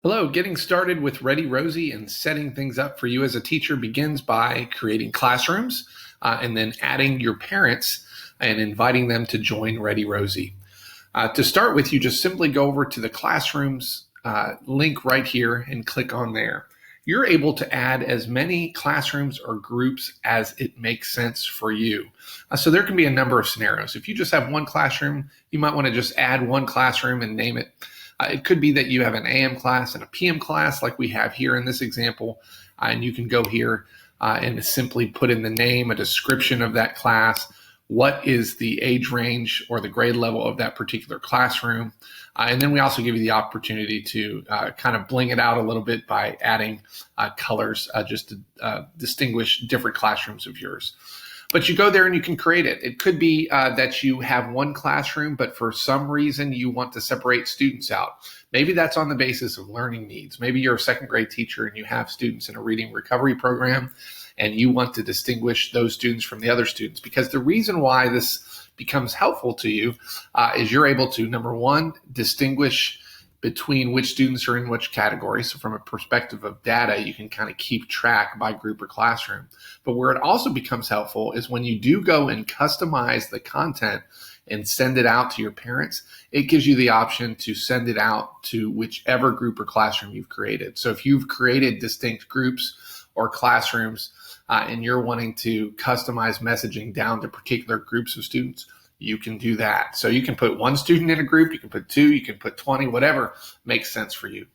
Hello, getting started with Ready Rosie and setting things up for you as a teacher begins by creating classrooms and then adding your parents and inviting them to join Ready Rosie. To start with, you just simply go over to the classrooms link right here and click on there. You're able to add as many classrooms or groups as it makes sense for you. So there can be a number of scenarios. If you just have one classroom, you might want to just add one classroom and name it. It could be that you have an AM class and a PM class like we have here in this example, and you can go here and simply put in the name, a description of that class, what is the age range or the grade level of that particular classroom. And then we also give you the opportunity to kind of bling it out a little bit by adding colors just to distinguish different classrooms of yours. But you go there and you can create it. It could be that you have one classroom, but for some reason you want to separate students out. Maybe that's on the basis of learning needs. Maybe you're a second grade teacher and you have students in a reading recovery program and you want to distinguish those students from the other students. Because the reason why this becomes helpful to you is you're able to, number one, distinguish between which students are in which category. So from a perspective of data, you can kind of keep track by group or classroom. But where it also becomes helpful is when you do go and customize the content and send it out to your parents, it gives you the option to send it out to whichever group or classroom you've created. So if you've created distinct groups or classrooms and you're wanting to customize messaging down to particular groups of students, you can do that. So you can put one student in a group, you can put two, you can put 20, whatever makes sense for you.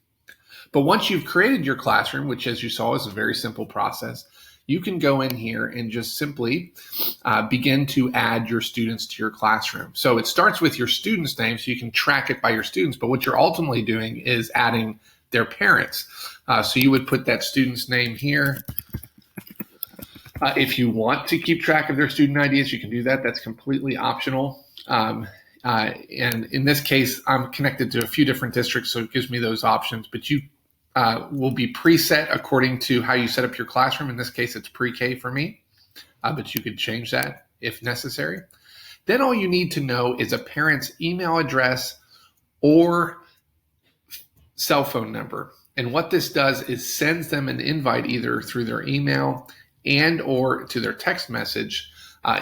But once you've created your classroom, which as you saw is a very simple process, you can go in here and just simply begin to add your students to your classroom. So it starts with your students' name, so you can track it by your students, but what you're ultimately doing is adding their parents. So you would put that student's name here. If you want to keep track of their student IDs, you can do that. That's completely optional. And in this case, I'm connected to a few different districts, so it gives me those options. But you will be preset according to how you set up your classroom. In this case, it's pre-K for me, but you could change that if necessary. Then all you need to know is a parent's email address or cell phone number. And what this does is sends them an invite either through their email and or to their text message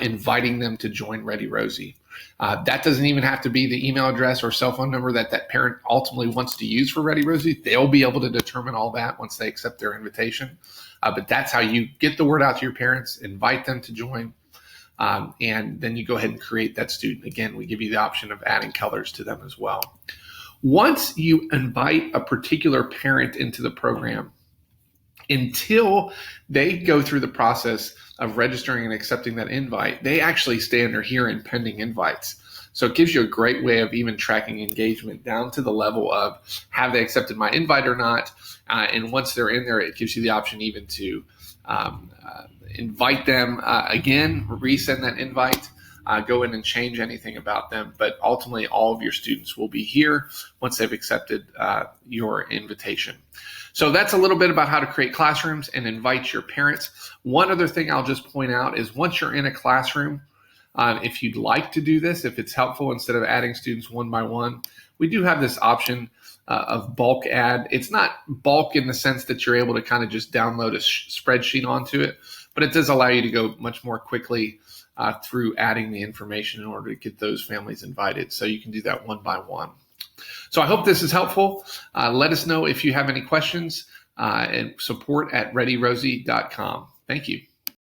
inviting them to join Ready Rosie. That doesn't even have to be the email address or cell phone number that parent ultimately wants to use for Ready Rosie. They'll be able to determine all that once they accept their invitation. But that's how you get the word out to your parents, invite them to join, and then you go ahead and create that student. Again, we give you the option of adding colors to them as well. Once you invite a particular parent into the program, until they go through the process of registering and accepting that invite, they actually stay under here in pending invites. So it gives you a great way of even tracking engagement down to the level of have they accepted my invite or not. And once they're in there, it gives you the option even to invite them again, resend that invite, go in and change anything about them. But ultimately, all of your students will be here once they've accepted your invitation. So that's a little bit about how to create classrooms and invite your parents. One other thing I'll just point out is once you're in a classroom, if you'd like to do this, if it's helpful, instead of adding students one by one, we do have this option of bulk add. It's not bulk in the sense that you're able to kind of just download a spreadsheet onto it, but it does allow you to go much more quickly through adding the information in order to get those families invited. So you can do that one by one. So I hope this is helpful. Let us know if you have any questions and support@readyrosie.com. Thank you.